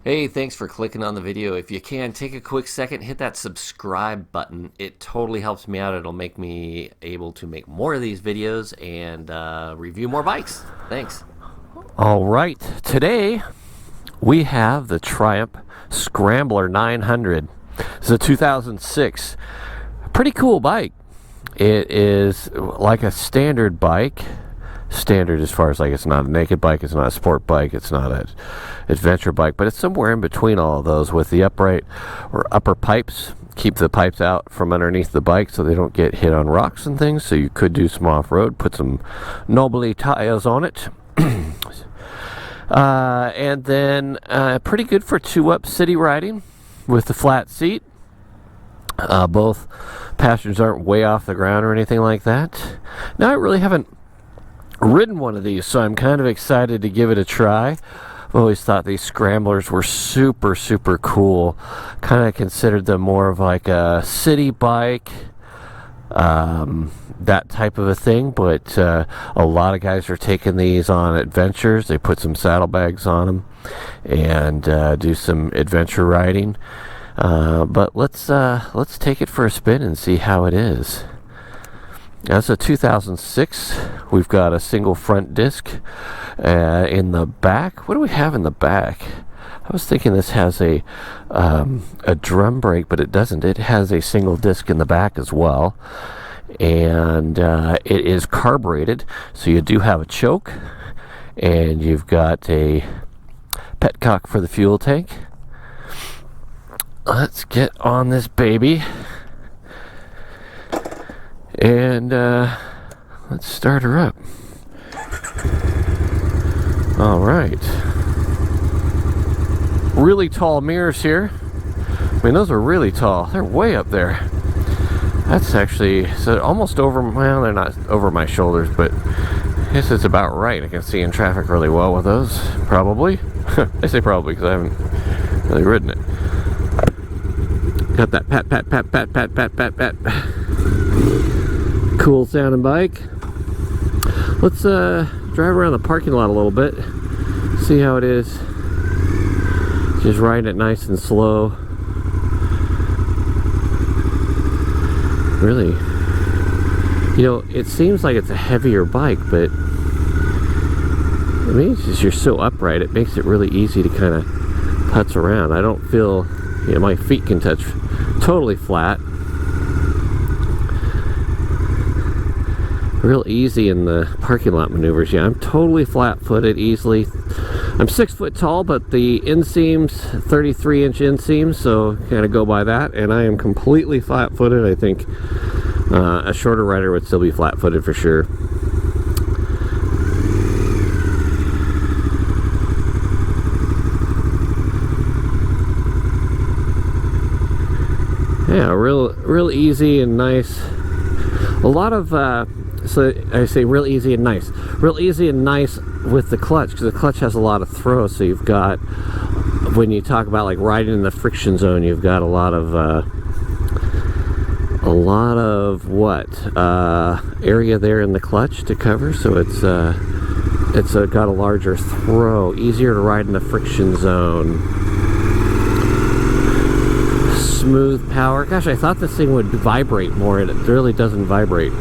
Hey, thanks for clicking on the video. If you can, take a quick second, hit that subscribe button. It totally helps me out. It'll make me able to make more of these videos and review more bikes. Thanks. All right, today we have the Triumph Scrambler 900. It's a 2006. Pretty cool bike. It is like a standard bike. Standard as far as like it's not a naked bike, it's not a sport bike, it's not an adventure bike, but it's somewhere in between all of those with the upright or upper pipes. Keep the pipes out from underneath the bike so they don't get hit on rocks and things. So you could do some off-road, put some knobbly tires on it. And then pretty good for two-up city riding with the flat seat. Both passengers aren't way off the ground or anything like that. Now, I really haven't ridden one of these, so I'm kind of excited to give it a try. I've always thought these Scramblers were super cool. Kind of considered them more of like a city bike, that type of a thing, but a lot of guys are taking these on adventures. They put some saddlebags on them and do some adventure riding, but let's take it for a spin and see how it is. That's a 2006. We've got a single front disc in the back. What do we have in the back? I was thinking this has a drum brake, but it doesn't. It has a single disc in the back as well. And it is carbureted, so you do have a choke. And you've got a petcock for the fuel tank. Let's get on this baby. And let's start her up. All right. Really tall mirrors here. I mean, those are really tall. They're way up there. That's actually so almost over. Well, they're not over my shoulders, but I guess it's about right. I can see in traffic really well with those. Probably. I say probably because I haven't really ridden it. Got that pat. Cool sounding bike. Let's drive around the parking lot a little bit, see how it is. Just riding it nice and slow. Really, you know, it seems like it's a heavier bike, but I mean, it's just you're so upright, it makes it really easy to kind of putz around. I don't feel, you know, my feet can touch totally flat. Real easy in the parking lot maneuvers. Yeah, I'm totally flat-footed easily. I'm 6 foot tall, but the inseams, 33-inch inseams, so kind of go by that. And I am completely flat-footed. I think a shorter rider would still be flat-footed for sure. Yeah, real easy and nice. A lot of so I say real easy and nice. Real easy and nice with the clutch, because the clutch has a lot of throw. So you've got, when you talk about like riding in the friction zone, you've got a lot of what area there in the clutch to cover. So it's got a larger throw, easier to ride in the friction zone. Smooth power. Gosh, I thought this thing would vibrate more, and it really doesn't vibrate.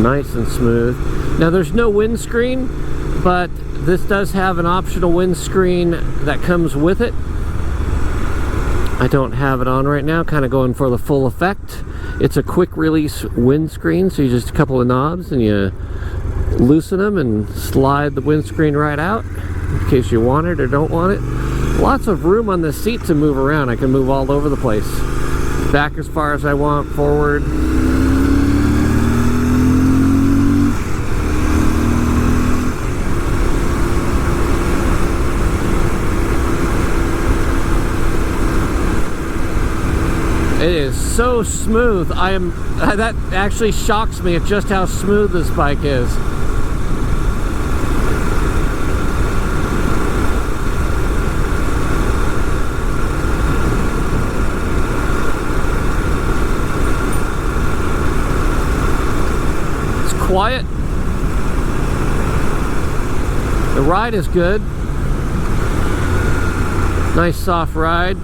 Nice and smooth. Now there's no windscreen, but this does have an optional windscreen that comes with it. I don't have it on right now, kind of going for the full effect. It's a quick release windscreen, so you just a couple of knobs and you loosen them and slide the windscreen right out in case you want it or don't want it. Lots of room on the seat to move around. I can move all over the place. Back as far as I want, forward. It is so smooth. That actually shocks me at just how smooth this bike is. quiet. The ride is good. Nice soft ride.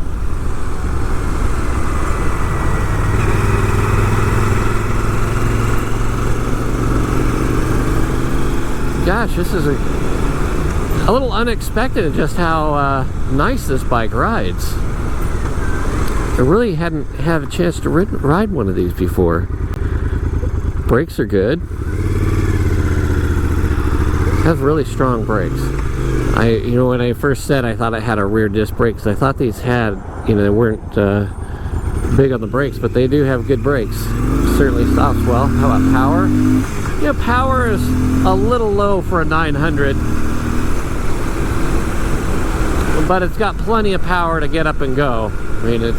Gosh, this is a little unexpected just how nice this bike rides. I really hadn't had a chance to ride one of these before. Brakes are good. It has really strong brakes. You know, when I first said I thought it had a rear disc brake, because I thought these had, you know, they weren't big on the brakes, but they do have good brakes. Certainly stops well. How about power? Yeah, power is a little low for a 900, but it's got plenty of power to get up and go. I mean, it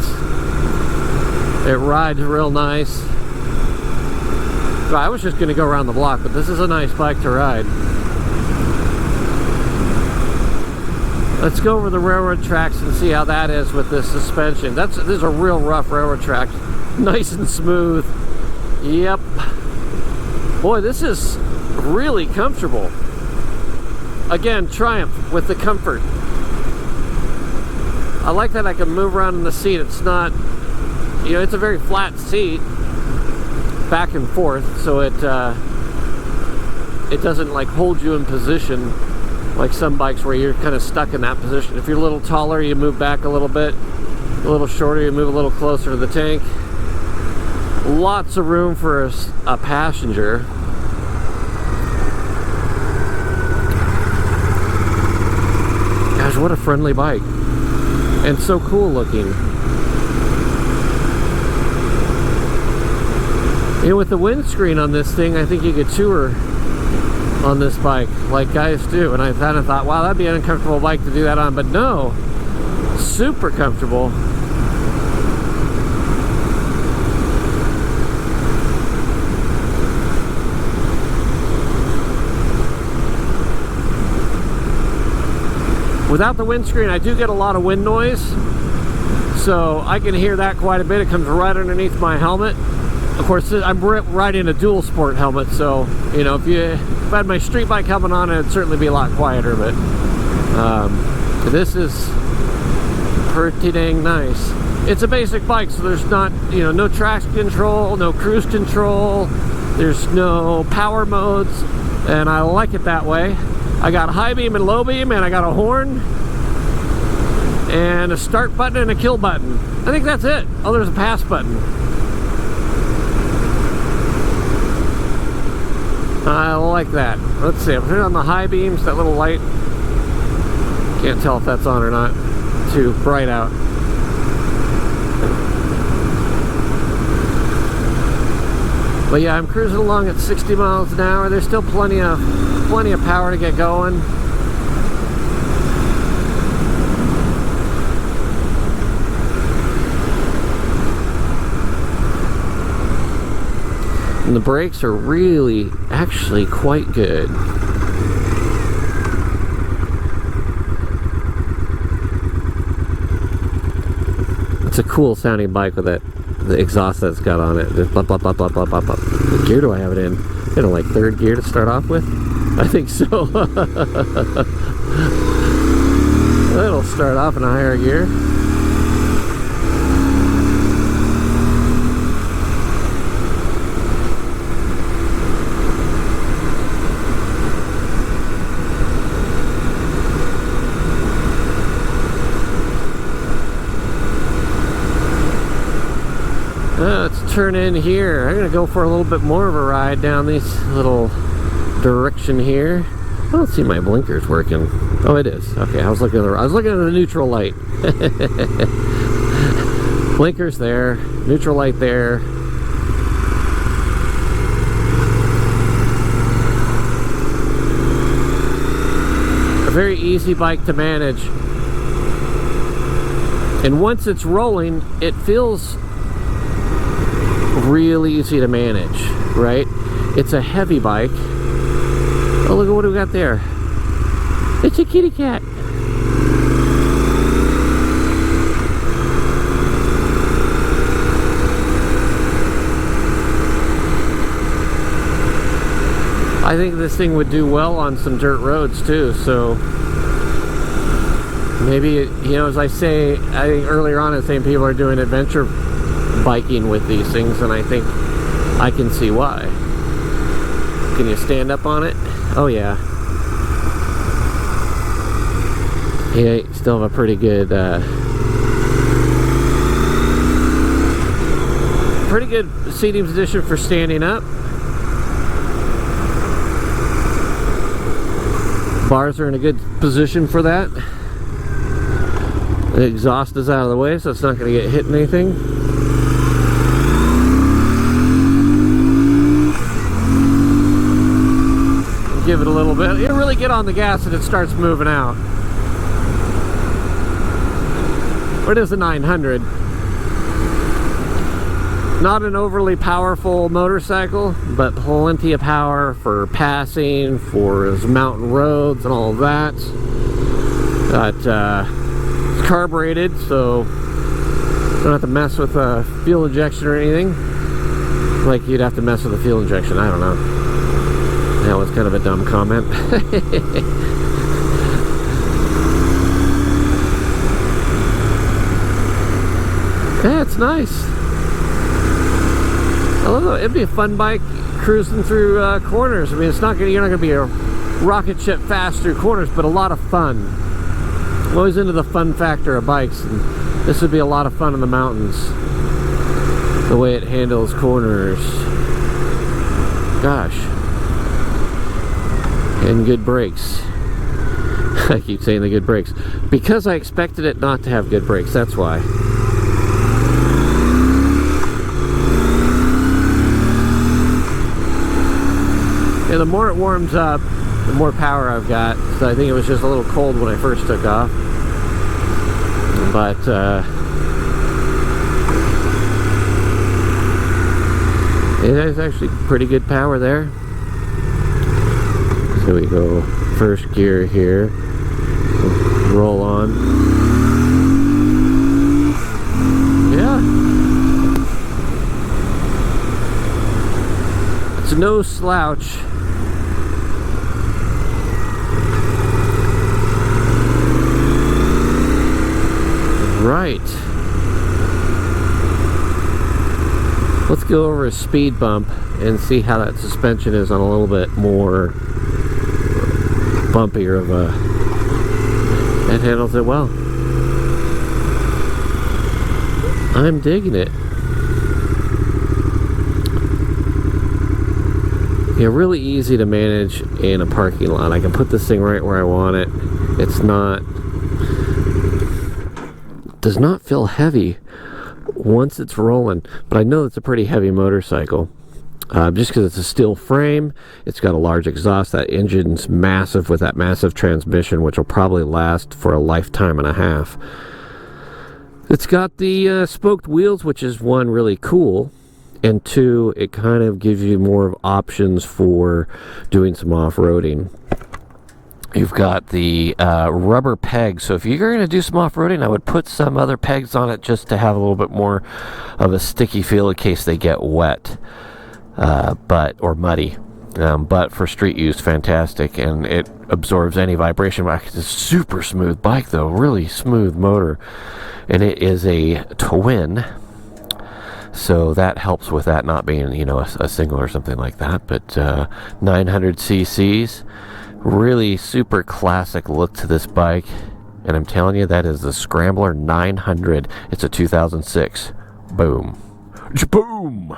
rides real nice. I was just going to go around the block, but this is a nice bike to ride. Let's go over the railroad tracks and see how that is with this suspension. This is a real rough railroad track. Nice and smooth. Yep. Boy, this is really comfortable. Again, Triumph with the comfort. I like that I can move around in the seat. It's not, you know, it's a very flat seat, back and forth, so it doesn't like hold you in position like some bikes where you're kind of stuck in that position. If you're a little taller, you move back a little bit. A little shorter, you move a little closer to the tank. Lots of room for a passenger. Gosh, what a friendly bike. And so cool looking. You know, with the windscreen on this thing, I think you could tour on this bike like guys do. And I kind of thought, wow, that'd be an uncomfortable bike to do that on. But no, super comfortable. Without the windscreen, I do get a lot of wind noise, so I can hear that quite a bit. It comes right underneath my helmet. Of course, I'm riding a dual sport helmet, so you know, if I had my street bike helmet on, it'd certainly be a lot quieter. But this is pretty dang nice. It's a basic bike, so there's not, you know, no traction control, no cruise control, there's no power modes, and I like it that way. I got high beam and low beam, and I got a horn and a start button and a kill button. I think that's it. Oh, there's a pass button. I like that. Let's see, I'm turning on the high beams, that little light. Can't tell if that's on or not. Too bright out. But yeah, I'm cruising along at 60 miles an hour. There's still plenty of power to get going. And the brakes are really, actually quite good. It's a cool sounding bike with that, the exhaust that's got on it. Blah, blah, blah, blah, blah, blah, blah. What gear do I have it in? You know, like third gear to start off with? I think so. It'll start off in a higher gear. Let's turn in here. I'm gonna go for a little bit more of a ride down this little direction here. I don't see my blinkers working. Oh, it is. Okay, I was looking at the neutral light. Blinkers there, neutral light there. A very easy bike to manage. And once it's rolling, it feels really easy to manage, right? It's a heavy bike. Oh, look at what we got there. It's a kitty cat. I think this thing would do well on some dirt roads too, so maybe, you know, as I say, I think earlier on I was saying people are doing adventure biking with these things, and I think I can see why. Can you stand up on it? Oh yeah. Yeah, you still have a pretty good seating position for standing up. Bars are in a good position for that. The exhaust is out of the way, so it's not going to get hit in anything. Give it a little bit. You really get on the gas and it starts moving out. It is a 900. Not an overly powerful motorcycle, but plenty of power for passing, for mountain roads and all of that. Got it's carbureted, so don't have to mess with fuel injection or anything. Like you'd have to mess with the fuel injection. I don't know. That was kind of a dumb comment. Yeah, it's nice. I love it. It'd be a fun bike cruising through corners. I mean, it's not gonna, you're not gonna be a rocket ship fast through corners, but a lot of fun. I'm always into the fun factor of bikes, and this would be a lot of fun in the mountains. The way it handles corners. Gosh. And good brakes. I keep saying the good brakes because I expected it not to have good brakes. That's why. Yeah, the more it warms up, the more power I've got. So I think it was just a little cold when I first took off. But it has actually pretty good power there. So we go first gear here. Roll on. Yeah. It's no slouch. Right. Let's go over a speed bump and see how that suspension is on a little bit more bumpier of a... It handles it well. I'm digging it. Yeah, really easy to manage in a parking lot. I can put this thing right where I want it. It's not... does not feel heavy once it's rolling, but I know it's a pretty heavy motorcycle. Just because it's a steel frame, it's got a large exhaust, that engine's massive with that massive transmission, which will probably last for a lifetime and a half. It's got the spoked wheels, which is one, really cool, and two, it kind of gives you more of options for doing some off-roading. You've got the rubber pegs, so if you're going to do some off-roading, I would put some other pegs on it just to have a little bit more of a sticky feel in case they get wet. Or muddy, but for street use, fantastic, and it absorbs any vibration. It's a super smooth bike, though, really smooth motor, and it is a twin, so that helps with that not being, you know, a single or something like that. But 900 cc's, really super classic look to this bike, and I'm telling you, that is the Scrambler 900. It's a 2006. Boom. Boom.